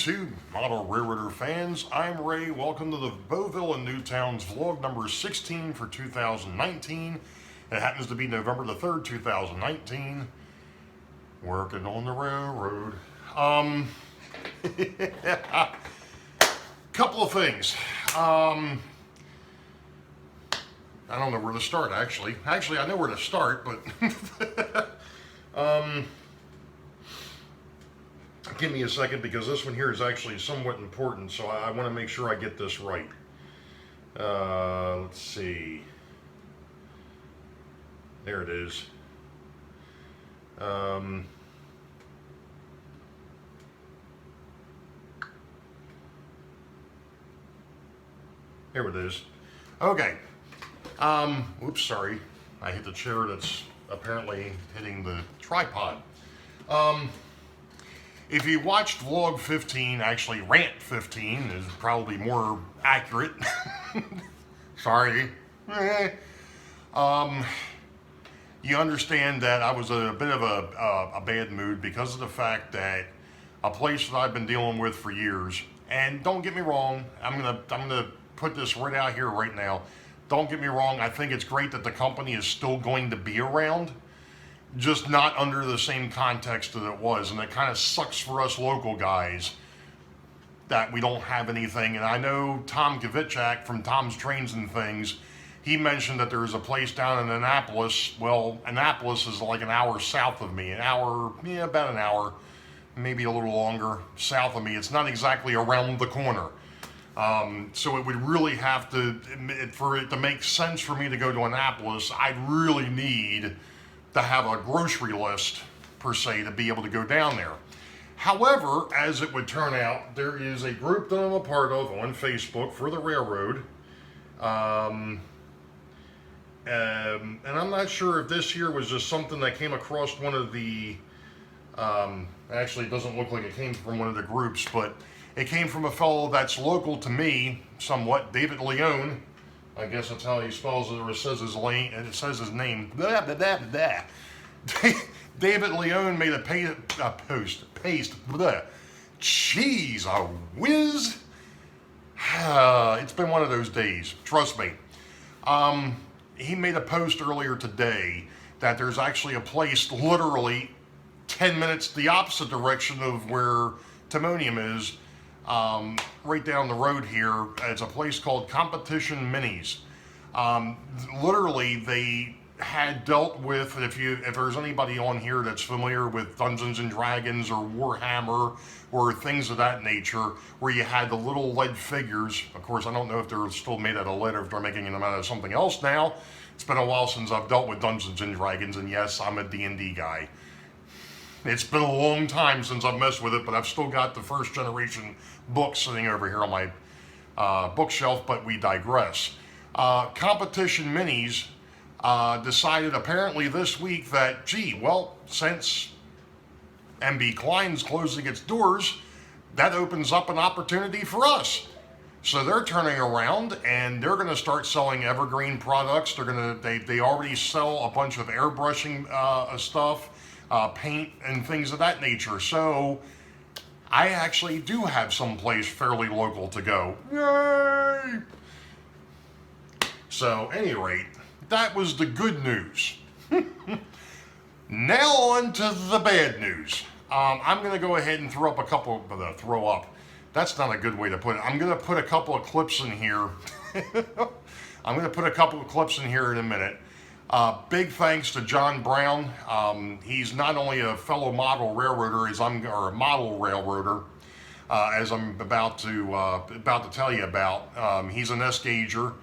YouTube model railroader fans. I'm Ray. Welcome to the Boeville and Newtown's vlog number 16 for 2019. It happens to be November the 3rd, 2019. Working on the railroad. Couple of things. I don't know where to start, actually. Actually, I know where to start, but give me a second, because this one here is actually somewhat important, so I want to make sure I get this right. Let's see. There it is. Here it is. Okay. Oops, sorry. I hit the chair that's apparently hitting the tripod. If you watched vlog 15, actually rant 15 is probably more accurate. Sorry. You understand that I was a bit of a bad mood because of the fact that a place that I've been dealing with for years, and don't get me wrong, I'm gonna put this right out here right now. Don't get me wrong, I think it's great that the company is still going to be around, just not under the same context that it was, and it kind of sucks for us local guys that we don't have anything. And I know Tom Kavitchak from Tom's Trains and Things, he mentioned that there is a place down in Annapolis. Well, Annapolis is like an hour south of me, about an hour, maybe a little longer south of me. It's not exactly around the corner. So it would really have to, for it to make sense for me to go to Annapolis, I'd really need to have a grocery list, per se, to be able to go down there. However, as it would turn out, there is a group that I'm a part of on Facebook for the railroad. And I'm not sure if this here was just something that came across one of the, actually it doesn't look like it came from one of the groups, but it came from a fellow that's local to me, somewhat, David Leone. I guess that's how he spells it, or it says his name, and it says his name. Blah, blah, blah, blah. David Leone made a post. Blah. Jeez, a whiz. It's been one of those days, trust me. He made a post earlier today that there's actually a place literally 10 minutes the opposite direction of where Timonium is, right down the road here. It's a place called Competition Minis. Literally, they had dealt with, if there's anybody on here that's familiar with Dungeons and Dragons or Warhammer or things of that nature, where you had the little lead figures. Of course, I don't know if they're still made out of lead or if they're making them out of something else now. It's been a while since I've dealt with Dungeons and Dragons, and yes, I'm a D&D guy. It's been a long time since I've messed with it, but I've still got the first generation books sitting over here on my bookshelf, but we digress. Competition Minis decided apparently this week that, gee, well, since MB Klein's closing its doors, that opens up an opportunity for us. So they're turning around and they're going to start selling evergreen products. They already sell a bunch of airbrushing stuff, paint and things of that nature. So I actually do have some place fairly local to go. Yay! So, at any rate, that was the good news. Now on to the bad news. I'm going to go ahead and throw up. That's not a good way to put it. I'm going to put a couple of clips in here. I'm going to put a couple of clips in here in a minute. Big thanks to John Brown. He's not only a fellow model railroader, or a model railroader, as I'm about to tell you about. He's an S-gauger.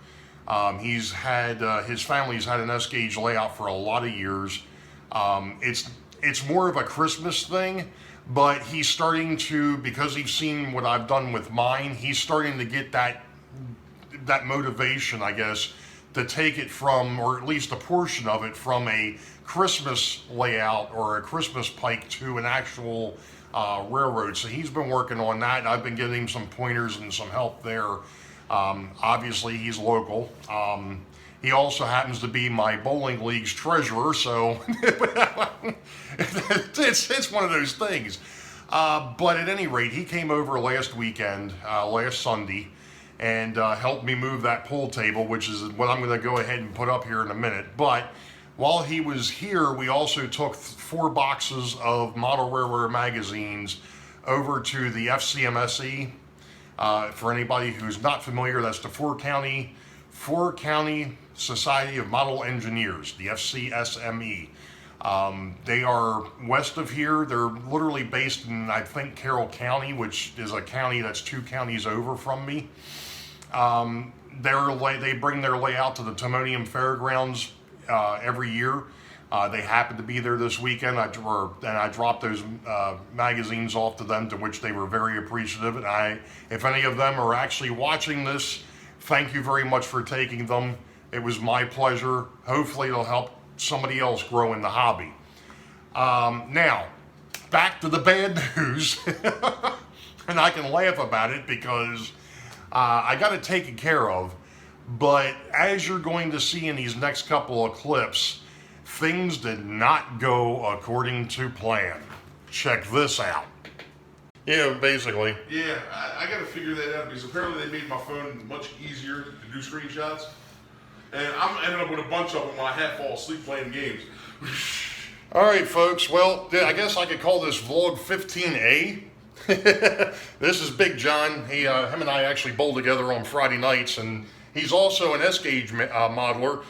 He's had his family's had an S-gauge layout for a lot of years. It's more of a Christmas thing, but he's starting to, because he's seen what I've done with mine, he's starting to get that motivation, I guess, to take it from, or at least a portion of it, from a Christmas layout or a Christmas pike to an actual railroad. So he's been working on that, and I've been getting him some pointers and some help there. Obviously, he's local. He also happens to be my bowling league's treasurer, so it's one of those things. But at any rate, he came over last weekend, last Sunday, and helped me move that pool table, which is what I'm going to go ahead and put up here in a minute. But while he was here, we also took 4 boxes of Model Railroad magazines over to the FCMSE. For anybody who's not familiar, that's the Four County Society of Model Engineers, the FCSME. They are west of here. They're literally based in, I think, Carroll County, which is a county that's 2 counties over from me. They bring their layout to the Timonium Fairgrounds every year. They happened to be there this weekend, and I dropped those magazines off to them, to which they were very appreciative. And if any of them are actually watching this, thank you very much for taking them. It was my pleasure. Hopefully it'll help somebody else grow in the hobby. Now, back to the bad news. And I can laugh about it because I got it taken care of. But as you're going to see in these next couple of clips, things did not go according to plan. Check this out. Yeah, basically. Yeah, I got to figure that out because apparently they made my phone much easier to do screenshots. And I'm ending up with a bunch of them when I half fall asleep playing games. All right, folks. Well, I guess I could call this vlog 15A. This is Big John. Him and I actually bowl together on Friday nights, and he's also an S-Gauge modeler.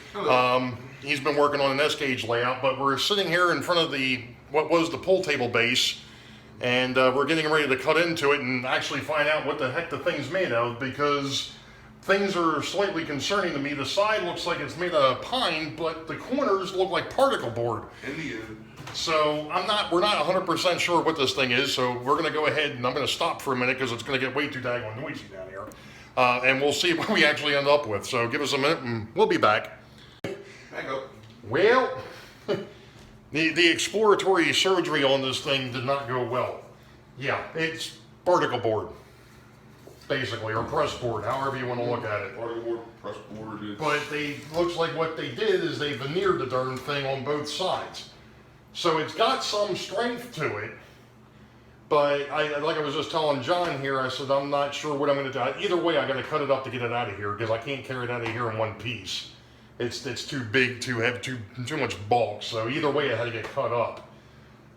He's been working on an S-Gauge layout, but we're sitting here in front of what was the pool table base, and we're getting ready to cut into it and actually find out what the heck the thing's made of, because things are slightly concerning to me. The side looks like it's made of pine, but the corners look like particle board. In the end. So we're not 100% sure what this thing is, so we're going to go ahead and I'm going to stop for a minute because it's going to get way too daggone noisy down here. And we'll see what we actually end up with. So give us a minute and we'll be back. Back up. Well, the exploratory surgery on this thing did not go well. Yeah, it's particle board, basically, or press board, however you want to look at it. Particle board, press board. But looks like what they did is they veneered the darn thing on both sides. So it's got some strength to it, but like I was just telling John here, I said I'm not sure what I'm going to do. Either way, I got to cut it up to get it out of here because I can't carry it out of here in one piece. It's too big, too heavy, too much bulk. So either way, it had to get cut up.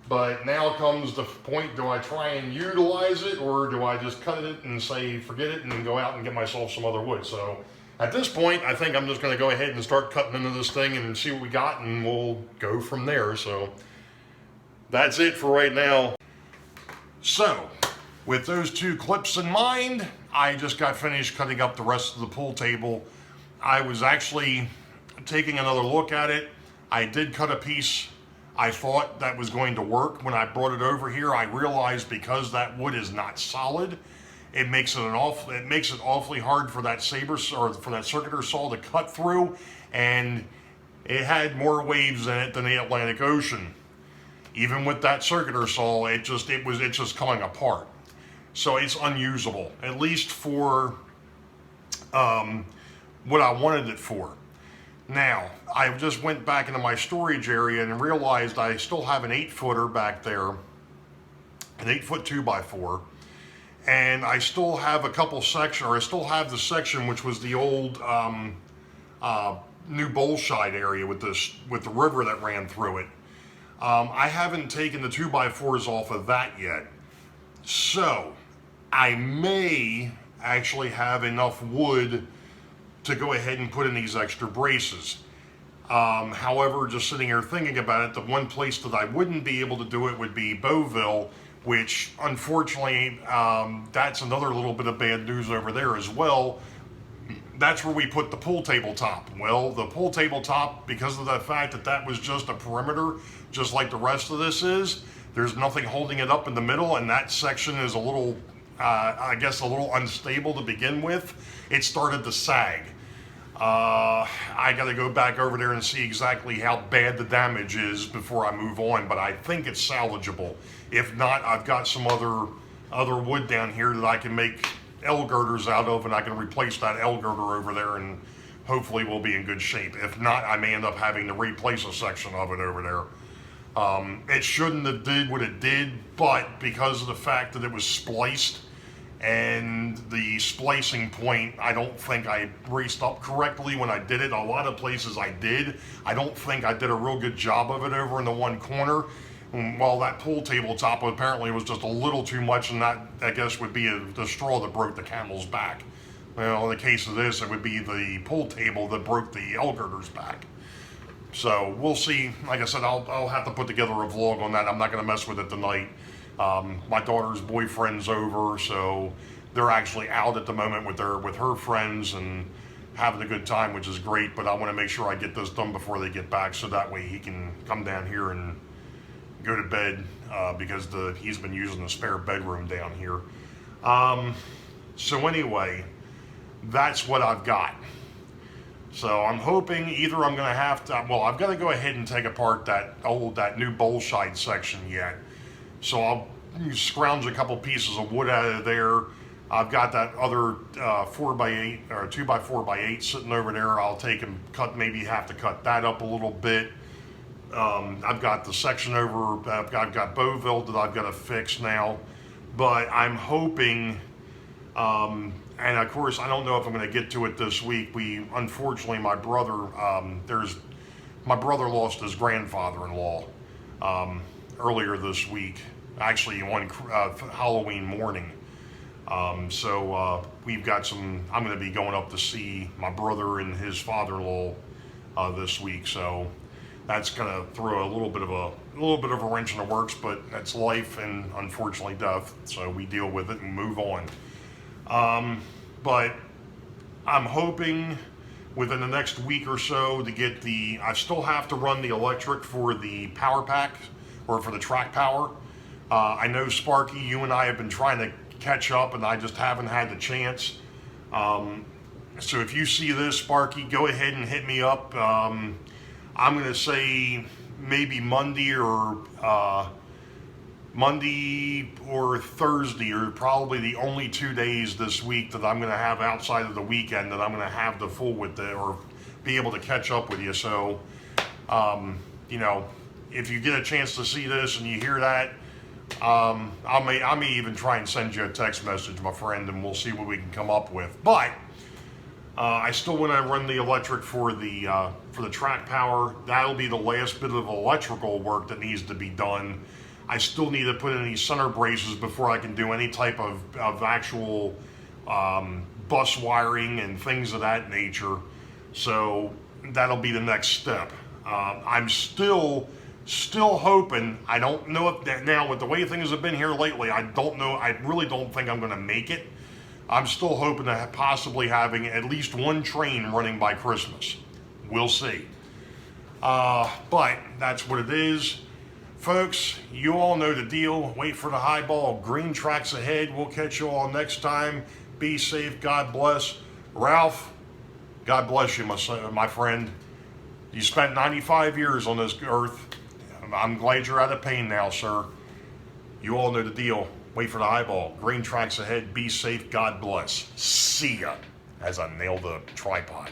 But now comes the point: do I try and utilize it, or do I just cut it and say forget it and then go out and get myself some other wood? So at this point, I think I'm just going to go ahead and start cutting into this thing and see what we got, and we'll go from there. So that's it for right now. So, with those 2 clips in mind, I just got finished cutting up the rest of the pool table. I was actually taking another look at it. I did cut a piece I thought that was going to work. When I brought it over here, I realized because that wood is not solid, it makes it awfully hard for that circular saw to cut through, and it had more waves in it than the Atlantic Ocean. Even with that circular saw, it's just coming apart. So it's unusable, at least for what I wanted it for. Now, I just went back into my storage area and realized I still have an 8-footer back there, an 8-foot 2x4, and I still have a couple sections, or I still have the section which was the old New Bolshide area with the river that ran through it. I haven't taken the 2x4s off of that yet. So, I may actually have enough wood to go ahead and put in these extra braces. However, just sitting here thinking about it, the one place that I wouldn't be able to do it would be Boeville, which unfortunately, that's another little bit of bad news over there as well. That's where we put the pool table top. Well, the pool table top, because of the fact that that was just a perimeter, just like the rest of this is, there's nothing holding it up in the middle, and that section is a little, I guess, a little unstable to begin with. It started to sag. I got to go back over there and see exactly how bad the damage is before I move on, but I think it's salvageable. If not, I've got some other wood down here that I can make L girders out of, and I can replace that L girder over there, and hopefully we'll be in good shape. If not, I may end up having to replace a section of it over there. It shouldn't have did what it did, but because of the fact that it was spliced and the splicing point, I don't think I braced up correctly when I did it. A lot of places I did. I don't think I did a real good job of it over in the one corner. Well, that pool tabletop apparently was just a little too much, and that, I guess, would be the straw that broke the camel's back. Well, in the case of this, it would be the pool table that broke the L-girder's back. So we'll see. Like I said, I'll have to put together a vlog on that. I'm not going to mess with it tonight. My daughter's boyfriend's over, so they're actually out at the moment with her friends and having a good time, which is great. But I want to make sure I get this done before they get back, so that way he can come down here and go to bed, because he's been using the spare bedroom down here. So anyway, that's what I've got. So I'm hoping either I'm going to have to, well, I've got to go ahead and take apart that new bowl shide section yet. So I'll scrounge a couple pieces of wood out of there. I've got that other 4x8 or 2x4x8 sitting over there. I'll take and maybe have to cut that up a little bit. I've got the section over, I've got Boeville that I've got to fix now. But I'm hoping, and of course, I don't know if I'm going to get to it this week. Unfortunately, my brother lost his grandfather-in-law earlier this week, actually on Halloween morning. So we've got I'm going to be going up to see my brother and his father-in-law this week. So that's going to throw a little bit of a wrench in the works, but that's life and unfortunately death. So we deal with it and move on. But I'm hoping within the next week or so to get I still have to run the electric for the power pack, or for the track power. I know, Sparky, you and I have been trying to catch up, and I just haven't had the chance. So if you see this, Sparky, go ahead and hit me up. I'm going to say maybe Monday or Thursday are probably the only 2 days this week that I'm going to have outside of the weekend that I'm going to have to fool with it or be able to catch up with you. So, if you get a chance to see this and you hear that, I may even try and send you a text message, my friend, and we'll see what we can come up with. But I still want to run the electric for the track power. That'll be the last bit of electrical work that needs to be done. I still need to put in these center braces before I can do any type of actual bus wiring and things of that nature. So that'll be the next step. I'm still hoping, I don't know if that now with the way things have been here lately, I don't know, I really don't think I'm going to make it. I'm still hoping to possibly having at least one train running by Christmas. We'll see. But that's what it is. Folks, you all know the deal. Wait for the high ball. Green tracks ahead. We'll catch you all next time. Be safe. God bless. Ralph, God bless you, my friend. You spent 95 years on this earth. I'm glad you're out of pain now, sir. You all know the deal. Wait for the high ball. Green tracks ahead. Be safe. God bless. See ya. As I nail the tripod.